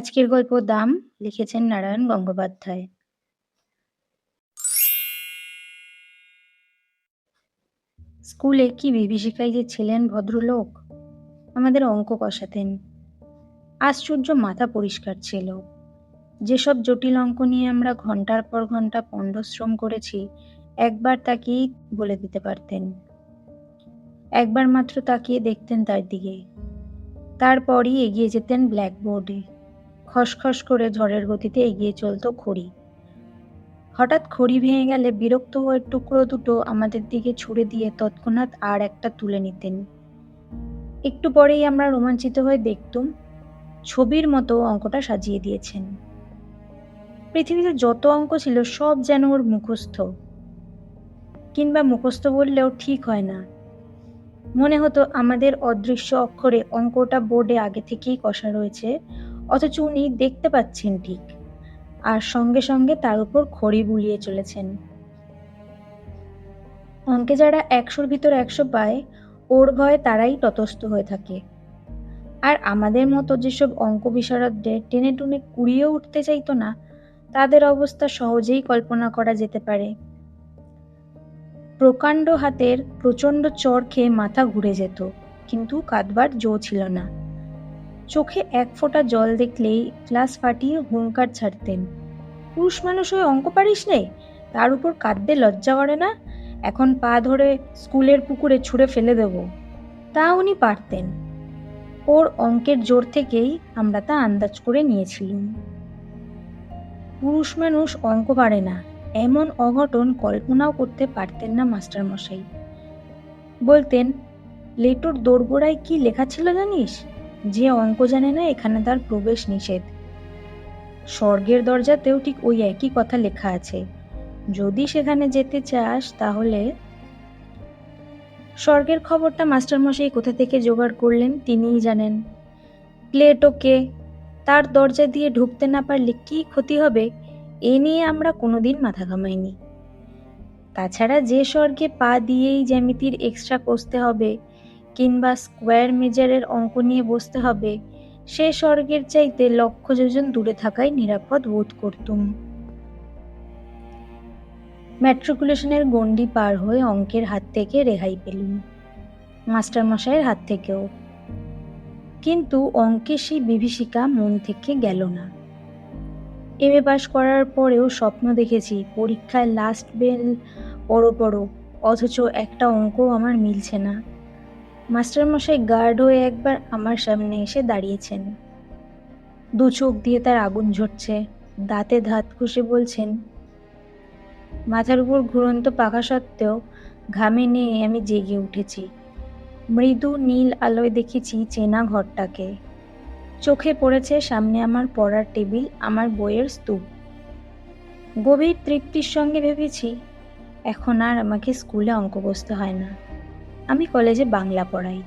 আজকের গল্প দাম লিখেছেন নারায়ণ গঙ্গোপাধ্যায়। স্কুলে কি বিভীষিকায় যে ছিলেন ভদ্রলোক! আমাদের অঙ্ক কষাতেন। আশ্চর্য মাথা পরিষ্কার ছিল। যেসব জটিল অঙ্ক নিয়ে আমরা ঘন্টার পর ঘন্টা পণ্ডশ্রম করেছি, একবার তাকিয়েই বলে দিতে পারতেন। একবার মাত্র তাকিয়ে দেখতেন তার দিকে, তারপরই এগিয়ে যেতেন ব্ল্যাকবোর্ডে। খসখস করে ঝড়ের গতিতে এগিয়ে চলত ঘড়ি। হঠাৎ ঘড়ি ভেঙে গেলে বিরক্ত হয়ে টুকরো দুটো আমাদের দিকে ছুড়ে দিয়ে তৎক্ষণাৎ আর একটা তুলে নিতেন। একটু পরেই আমরা রোমাঞ্চিত হয়ে দেখতুম ছবির মতো অঙ্কটা সাজিয়ে দিয়েছেন। পৃথিবীতে যত অঙ্ক ছিল সব যেন ওর মুখস্থ, কিংবা মুখস্থ বললেও ঠিক হয় না। মনে হতো আমাদের অদৃশ্য অক্ষরে অঙ্কটা বোর্ডে আগে থেকেই কষা রয়েছে, অথচ উনি দেখতে পাচ্ছেন ঠিক, আর সঙ্গে সঙ্গে তার উপর খড়ি বুলিয়ে চলেছেন। অঙ্কে যারা ১০০-র ভিতর ১০০ পায়, ওর ভয়ে তারাই তটস্থ হয়ে থাকে। আর আমাদের মতো যেসব অঙ্ক বিশারদদের টেনে টুনে কুড়িয়েও উঠতে চাইতো না, তাদের অবস্থা সহজেই কল্পনা করা যেতে পারে। প্রকাণ্ড হাতের প্রচণ্ড চড় খেয়ে মাথা ঘুরে যেত, কিন্তু কাঁদবার জো ছিল না। চোখে এক ফোঁটা জল দেখলেই ক্লাস ফাটিয়ে হুঙ্কার ছাড়তেন, পুরুষ মানুষ হয়ে অঙ্ক পারিস নে, তার উপর কাঁদতে লজ্জা করে না? এখন পা ধরে স্কুলের পুকুরে ছুঁড়ে ফেলে দেব। তা উনি পারতেন। ওর অঙ্কের জোর থেকেই আমরা তা আন্দাজ করে নিয়েছিলাম। পুরুষ মানুষ অঙ্ক পারে না, এমন অঘটন কল্পনাও করতে পারতেন না মাস্টারমশাই। বলতেন, লেটোর দোরগোড়ায় কি লেখা ছিল জানিস? যে অঙ্ক জানে না এখানে তার প্রবেশ নিষেধ। স্বর্গের দরজাতেও ঠিক ওই একই কথা লেখা আছে। যদি সেখানে যেতে চাস তাহলে। স্বর্গের খবরটা মাস্টারমশাই কোথা থেকে জোগাড় করলেন তিনিই জানেন। প্লেটোকে তার দরজা দিয়ে ঢুকতে না পারলে কি ক্ষতি হবে, এ নিয়ে আমরা কোনোদিন মাথা ঘামাইনি। তাছাড়া যে স্বর্গে পা দিয়েই জ্যামিতির এক্সট্রা কষতে হবে, কিংবা স্কোয়ার মেজারের অঙ্ক নিয়ে বসতে হবে, সে স্বর্গের চাইতে লক্ষ যোজন দূরে থাকাই নিরাপদ বোধ করতুম। ম্যাট্রিকুলেশনের গণ্ডি পার হয়ে অঙ্কের হাত থেকে রেহাই পেলুম, মাস্টারমশাইয়ের হাত থেকেও। কিন্তু অঙ্কের সেই বিভীষিকা মন থেকে গেল না। এমএ পাশ করার পরেও স্বপ্ন দেখেছি পরীক্ষায় লাস্ট বেল পড়ো, অথচ একটা অঙ্কও আমার মিলছে না। মাস্টারমশাই গার্ড হয়ে একবার আমার সামনে এসে দাঁড়িয়েছেন। দু চোখ দিয়ে তার আগুন ঝরছে, দাঁতে দাঁত ঘষে বলছেন, মাথার উপর ঘুরন্ত পাখা সত্ত্বেও ঘামে নিয়ে আমি জেগে উঠেছি। মৃদু নীল আলোয় দেখেছি চেনা ঘরটাকে। চোখে পড়েছে সামনে আমার পড়ার টেবিল, আমার বইয়ের স্তূপ। গভীর তৃপ্তির সঙ্গে ভেবেছি, এখন আর আমাকে স্কুলে অঙ্ক বসতে হয় না, আমি কলেজে বাংলা পড়াই।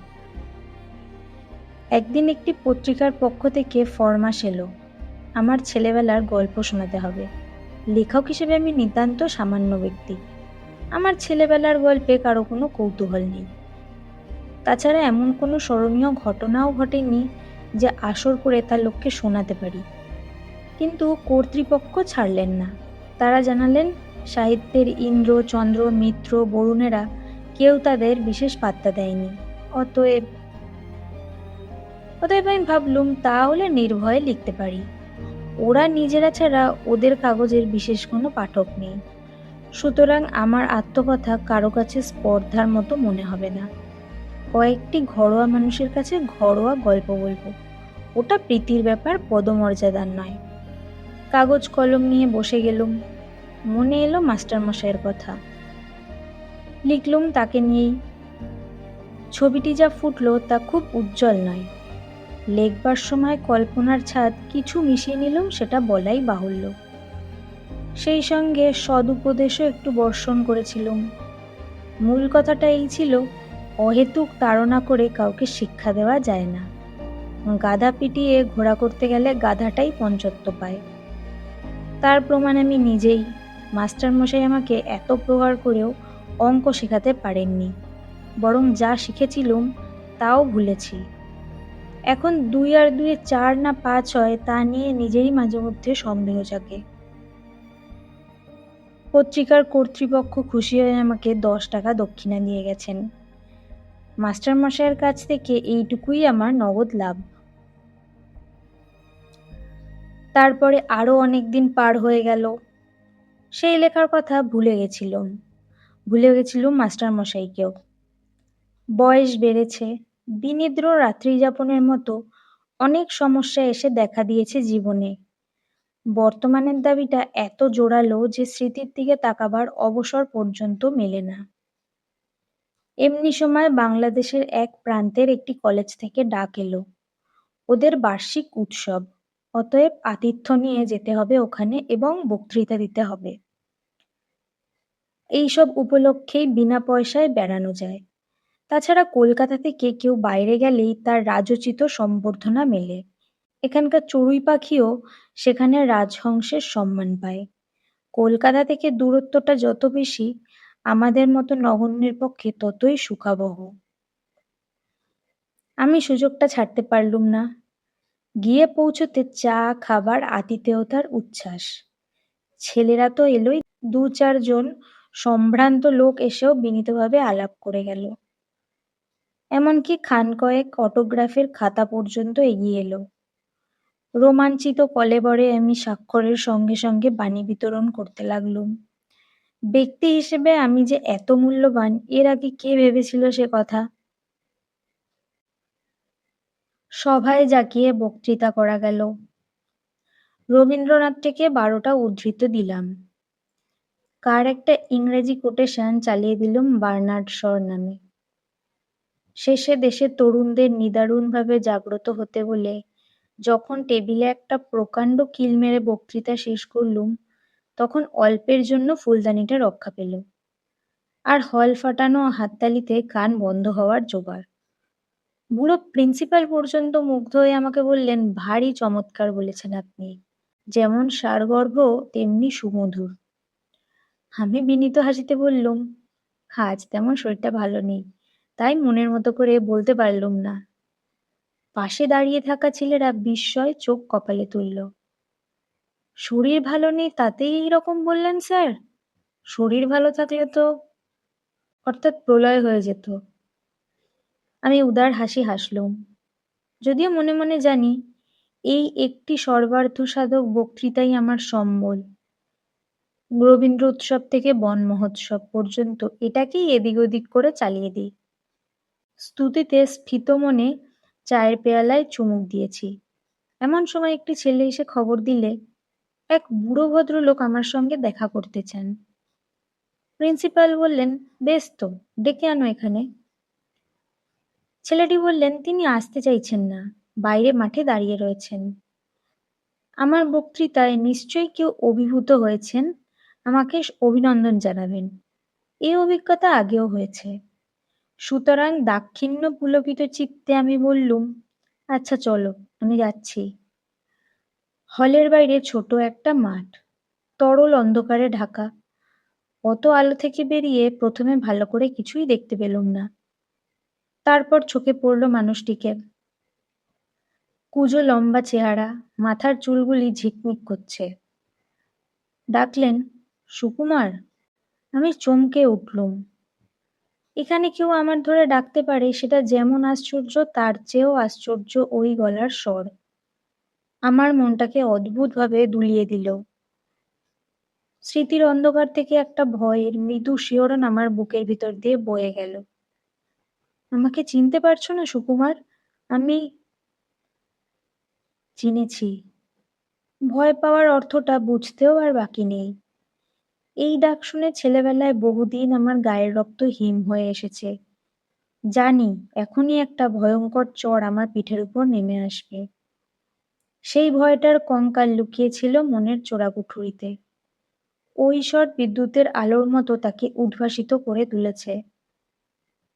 একদিন একটি পত্রিকার পক্ষ থেকে ফরমাশ এলো, আমার ছেলেবেলার গল্প শোনাতে হবে। লেখক হিসেবে আমি নিতান্ত সামান্য ব্যক্তি, আমার ছেলেবেলার গল্পে কারো কোনো কৌতূহল নেই। তাছাড়া এমন কোনো স্মরণীয় ঘটনাও ঘটেনি যে আসর করে তার লোককে শোনাতে পারি। কিন্তু কর্তৃপক্ষ ছাড়লেন না। তারা জানালেন, সাহিত্যের ইন্দ্র, চন্দ্র, মিত্র, বরুণেরা কেউ তাদের বিশেষ পাত্তা দেয়নি। অতএব আমি ভাবলুম তাহলে নির্ভয়ে লিখতে পারি। ওরা নিজেরা ছাড়া ওদের কাগজের বিশেষ কোনো পাঠক নেই, সুতরাং আমার আত্মকথা কারো কাছে স্পর্ধার মতো মনে হবে না। কয়েকটি ঘরোয়া মানুষের কাছে ঘরোয়া গল্প বলবো, ওটা প্রীতির ব্যাপার, পদমর্যাদার নয়। কাগজ কলম নিয়ে বসে গেলুম। মনে এলো মাস্টারমশাইয়ের কথা। লিখলুম তাকে নিয়েই। ছবিটি যা ফুটলো তা খুব উজ্জ্বল নয়। লেখবার সময় কল্পনার ছাদ কিছু মিশিয়ে নিলাম, সেটা বলাই বাহুল্য। সেই সঙ্গে সদুপদেশও একটু বর্ষণ করেছিলুম। মূল কথাটা এই ছিল, অহেতুক তাড়না করে কাউকে শিক্ষা দেওয়া যায় না। গাধা পিটিয়ে ঘোড়া করতে গেলে গাধাটাই পঞ্চত্ব পায়। তার প্রমাণ আমি নিজেই। মাস্টারমশাই আমাকে এত প্রহার করেও অঙ্ক শেখাতে পারেননি, বরং যা শিখেছিলুম তাও ভুলেছি। এখন ২ আর ২ এ ৪ না ৫ হয় তা নিয়ে নিজেরই মাঝে মধ্যে সন্দেহ জাগে। পত্রিকার কর্তৃপক্ষ খুশি হয়ে আমাকে ১০ টাকা দক্ষিণা দিয়ে গেছেন। মাস্টারমশায়ের কাছ থেকে এইটুকুই আমার নগদ লাভ। তারপরে আরও অনেক দিন পার হয়ে গেল। সেই লেখার কথা ভুলে গেছিলুম। ভুলে গেছিলুম মাস্টারমশাইকেও। বয়স বেড়েছে, বিনিদ্র রাত্রিযাপনের মতো অনেক সমস্যা এসে দেখা দিয়েছে জীবনে। বর্তমানের দাবিটা এত জোরালো যে স্মৃতির দিকে তাকাবার অবসর পর্যন্ত মেলে না। এমনি সময় বাংলাদেশের এক প্রান্তের একটি কলেজ থেকে ডাক এলো। ওদের বার্ষিক উৎসব, অতএব আতিথ্য নিয়ে যেতে হবে ওখানে এবং বক্তৃতা দিতে হবে। এইসব উপলক্ষেই বিনা পয়সায় বেড়ানো যায়। তাছাড়া কলকাতা থেকে কেউ বাইরে গেলেই তার রাজোচিত সম্বর্ধনা মেলে। এখানকার চড়ুই পাখিও সেখানে রাজহংসের সম্মান পায়। কলকাতা থেকে দূরত্বটা যত বেশি, আমাদের মতো নগণ্যের পক্ষে ততই সুখাবহ। আমি সুযোগটা ছাড়তে পারলুম না। গিয়ে পৌঁছতে চা, খাবার, আতিথেয়তার উচ্ছ্বাস। ছেলেরা তো এলোই, ২-৪ জন সম্ভ্রান্ত লোক এসেও বিনীতভাবে আলাপ করে গেল। এমনকি খান কয়েক অটোগ্রাফের খাতা পর্যন্ত এগিয়ে এলো। রোমাঞ্চিত কলেবরে আমি স্বাক্ষরের সঙ্গে সঙ্গে বাণী বিতরণ করতে লাগলুম। ব্যক্তি হিসেবে আমি যে এত মূল্যবান এর আগে কে ভেবেছিল সে কথা। সভায় জাঁকিয়ে বক্তৃতা করা গেল। রবীন্দ্রনাথ থেকে ১২টা উদ্ধৃতি দিলাম। কার একটা ইংরেজি কোটেশন চালিয়ে দিলুম বার্নার্ড শর নামে। শেষে দেশের তরুণদের নিদারুণভাবে জাগ্রত হতে বলে যখন টেবিলে একটা প্রকাণ্ড কিল মেরে বক্তৃতা শেষ করলুম, তখন অল্পের জন্য ফুলদানিটা রক্ষা পেল। আর হল ফাটানো হাততালিতে কান বন্ধ হওয়ার জোগাড়। বুড়ো প্রিন্সিপাল পর্যন্ত মুগ্ধ হয়ে আমাকে বললেন, ভারী চমৎকার বলেছেন আপনি। যেমন সারগর্ভ তেমনি সুমধুর। আমি বিনীত হাসিতে বললুম, আজ তেমন শরীরটা ভালো নেই, তাই মনের মতো করে বলতে পারলুম না। পাশে দাঁড়িয়ে থাকা ছেলেরা বিস্ময়ে চোখ কপালে তুলল। শরীর ভালো নেই তাতেই এই রকম বললেন স্যার? শরীর ভালো থাকলে তো অর্থাৎ প্রলয় হয়ে যেত। আমি উদার হাসি হাসলুম, যদিও মনে মনে জানি এই একটি সর্বার্থসাধক বক্তৃতাই আমার সম্বল। রবীন্দ্র উৎসব থেকে বন মহোৎসব পর্যন্ত এটাকেই এদিক ওদিক করে চালিয়ে দিই। স্তুতিতে স্ফীত মনে চায়ের পেয়ালায় চুমুক দিয়েছি। এমন সময় একটি ছেলে এসে খবর দিলে এক বুড়ো ভদ্রলোক আমার সঙ্গে দেখা করতে চান। প্রিন্সিপাল বললেন, বেশ তো, ডেকে আনো এখানে। ছেলেটি বললেন তিনি আসতে চাইছেন না, বাইরে মাঠে দাঁড়িয়ে রয়েছেন। আমার বক্তৃতায় নিশ্চয়ই কেউ অভিভূত হয়েছেন, আমাকে অভিনন্দন জানাবেন। এই অভিজ্ঞতা আগেও হয়েছে। সুতরাং দাক্ষিণ্য পুলকিত চিত্তে আমি বললুম, আচ্ছা চলো, আমি যাচ্ছি। হলের বাইরে ছোট একটা মাঠ, তরল অন্ধকারে ঢাকা। অত আলো থেকে বেরিয়ে প্রথমে ভালো করে কিছুই দেখতে পেলুম না। তারপর চোখে পড়ল মানুষটিকে। কুঁজো লম্বা চেহারা, মাথার চুলগুলি ঝিকমিক করছে। ডাকলেন, সুকুমার। আমি চমকে উঠলুম। এখানে কেউ আমার ধরে ডাকতে পারে সেটা যেমন আশ্চর্য তার চেয়েও আশ্চর্য ওই গলার স্বর। আমার মনটাকে অদ্ভুতভাবে দুলিয়ে দিল। স্মৃতির অন্ধকার থেকে একটা ভয়ের মৃদু শিহরণ আমার বুকের ভিতর দিয়ে বয়ে গেল। আমাকে চিনতে পারছো না সুকুমার? আমি চিনেছি। ভয় পাওয়ার অর্থটা বুঝতেও আর বাকি নেই। এই ডাক শুনে ছেলেবেলায় বহুদিন আমার গায়ের রক্ত হিম হয়ে এসেছে। জানি এখনই একটা ভয়ঙ্কর চড় আমার পিঠের উপর নেমে আসবে। সেই ভয়টার কঙ্কাল লুকিয়েছিল মনের চোরাকুঠুরিতে। ওই স্বর বিদ্যুতের আলোর মতো তাকে উদ্ভাসিত করে তুলেছে।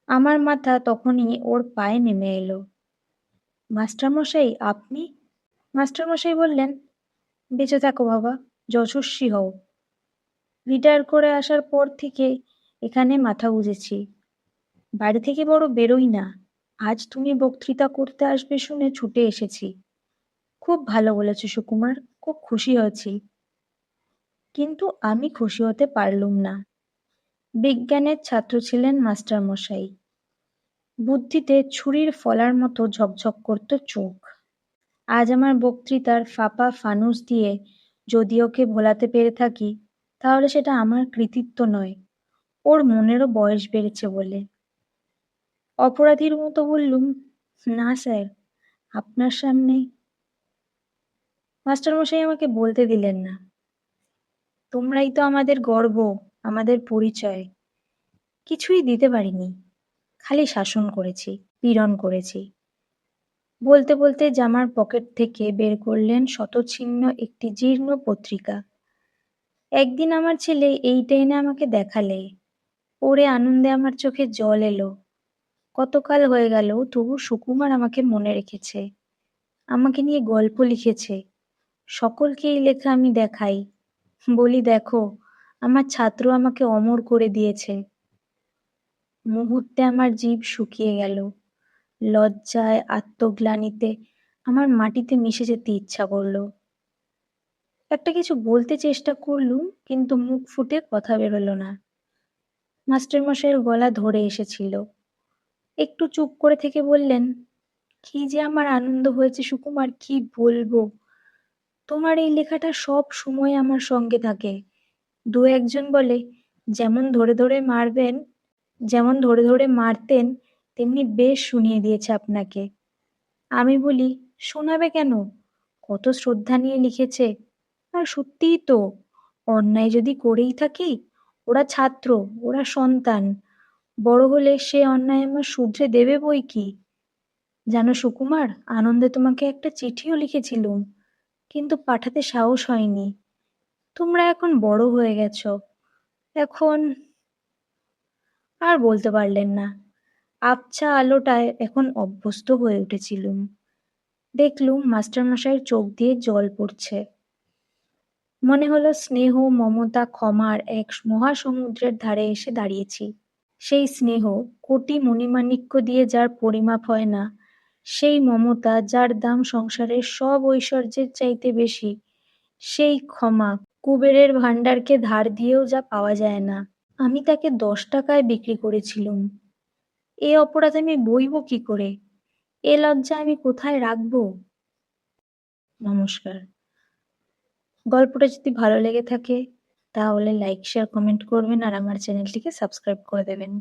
আমার মাথা তখনই ওর পায়ে নেমে এলো। মাস্টারমশাই, আপনি? মাস্টারমশাই বললেন, বেঁচে থাকো বাবা, যশস্বী হও। রিটায়ার করে আসার পর থেকে এখানে মাথা গুঁজেছি। বাড়ি থেকে বড় বেরোই না। আজ তুমি বক্তৃতা করতে আসবে শুনে ছুটে এসেছি। খুব ভালো বলেছ সুকুমার, খুব খুশি হয়েছি। কিন্তু আমি খুশি হতে পারলুম না। বিজ্ঞানের ছাত্র ছিলেন মাস্টারমশাই। বুদ্ধিতে ছুরির ফলার মতো ঝকঝক করত চোখ। আজ আমার বক্তৃতার ফাঁপা ফানুস দিয়ে যদি ওকে ভোলাতে পেরে থাকি, তাহলে সেটা আমার কৃতিত্ব নয়, ওর মনেরও বয়স বেড়েছে বলে। অপরাধীর মতো বললুম, না স্যার, আপনার সামনে। মাস্টারমশাই আমাকে বলতে দিলেন না। তোমরাই তো আমাদের গর্ব, আমাদের পরিচয়। কিছুই দিতে পারিনি, খালি শাসন করেছি, পীড়ন করেছি। বলতে বলতে জামার পকেট থেকে বের করলেন শতছিন্ন একটি জীর্ণ পত্রিকা। একদিন আমার ছেলে এইটা এনে আমাকে দেখালে, পড়ে আনন্দে আমার চোখে জল এলো। কতকাল হয়ে গেল, তবু সুকুমার আমাকে মনে রেখেছে, আমাকে নিয়ে গল্প লিখেছে। সকলকে এই লেখা আমি দেখাই, বলি দেখো, আমার ছাত্র আমাকে অমর করে দিয়েছে। মুহূর্তে আমার জিভ শুকিয়ে গেল। লজ্জায়, আত্মগ্লানিতে আমার মাটিতে মিশে যেতে ইচ্ছা করল। একটা কিছু বলতে চেষ্টা করলুম, কিন্তু মুখ ফুটে কথা বেরোলো না। মাস্টারমশাইয়ের গলা ধরে এসেছিল। একটু চুপ করে থেকে বললেন, কি যে আমার আনন্দ হয়েছে সুকুমার, কি বলবো। তোমার এই লেখাটা সব সময় আমার সঙ্গে থাকে। দু একজন বলে, যেমন ধরে ধরে মারবেন, যেমন ধরে ধরে মারতেন, তেমনি বেশ শুনিয়ে দিয়েছে আপনাকে। আমি বলি, শোনাবে কেন, কত শ্রদ্ধা নিয়ে লিখেছে। আর সত্যিই তো, অন্যায় যদি করেই থাকি, ওরা ছাত্র, ওরা সন্তান, বড় হলে সে অন্যায় আমার শুধরে দেবে বই কি। জানো সুকুমার, আনন্দে তোমাকে একটা চিঠিও লিখেছিলুম, কিন্তু পাঠাতে সাহস হয়নি। তোমরা এখন বড় হয়ে গেছো, এখন। আর বলতে পারলেন না। আবছা আলোটায় এখন অভ্যস্ত হয়ে উঠেছিলুম। দেখলুম মাস্টারমশাইয়ের চোখ দিয়ে জল পড়ছে। মনে হলো স্নেহ, মমতা, ক্ষমার এক মহাসমুদ্রের ধারে এসে দাঁড়িয়েছি। সেই স্নেহ কোটি মণিমাণিক্য দিয়ে যার পরিমাপ হয় না, সেই মমতা যার দাম সংসারের সব ঐশ্বর্যের চাইতে বেশি, সেই ক্ষমা কুবেরের ভাণ্ডারকে ধার দিয়েও যা পাওয়া যায় না, আমি তাকে 10 টাকায় বিক্রি করেছিলুম। এ অপরাধ আমি বইব কি করে? এ লজ্জা আমি কোথায় রাখবো? নমস্কার। গল্পটা যদি ভালো লেগে থাকে, তাহলে লাইক, শেয়ার, কমেন্ট করবেন আর আমার চ্যানেলটিকে সাবস্ক্রাইব করে দেবেন।